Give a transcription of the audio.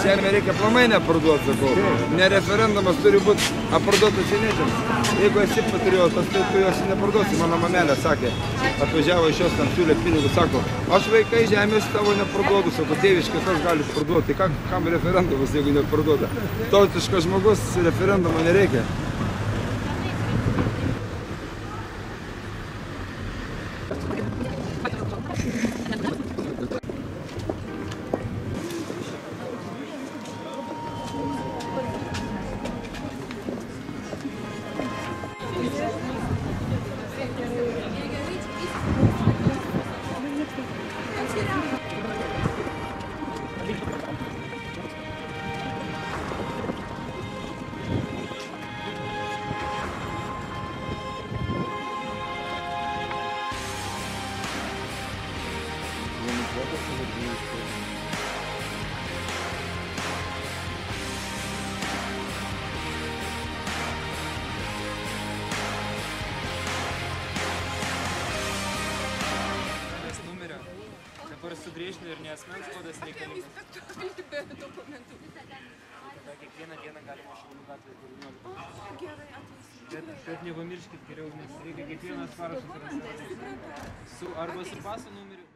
žemė reikia aplamai neparduoti, sakau. Ne referendumas turi būti aparduotas seniečiams. Jeigu esi patriotas, tai tu jos neparduosi. Mano mamelė sakė, atvažiavo iš jos, ten siūlė pinigus, sako, aš vaikai žemės tavo neparduodu, sako, tėviškai kas gali parduoti. Tai kam referendumas, jeigu neparduoda? Tautiškas žmogus referendumo nereikia. Dabar sugriežtinu ir ne asmens kodas reikalingas. Tada kiekvieną dieną galima Šiaulių gatvėje 19. Gerai, ateisiu. Bet nepamirškit geriau, nes reikia kiekvienas parašas arba su paso numeriu.